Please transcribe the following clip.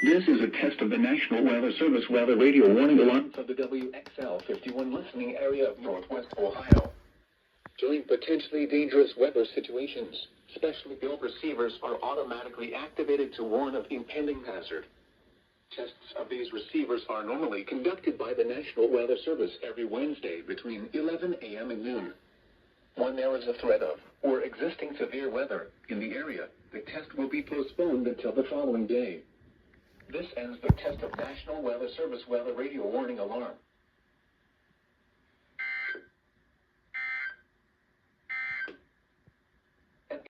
This is a test of the National Weather Service weather radio warning alarms of the WXL 51 listening area of Northwest Ohio. During potentially dangerous weather situations, specially built receivers are automatically activated to warn of impending hazard. Tests of these receivers are normally conducted by the National Weather Service every Wednesday between 11 a.m. and noon. When there is a threat of or existing severe weather in the area, the test will be postponed until the following day. This ends the test of National Weather Service weather radio warning alarm.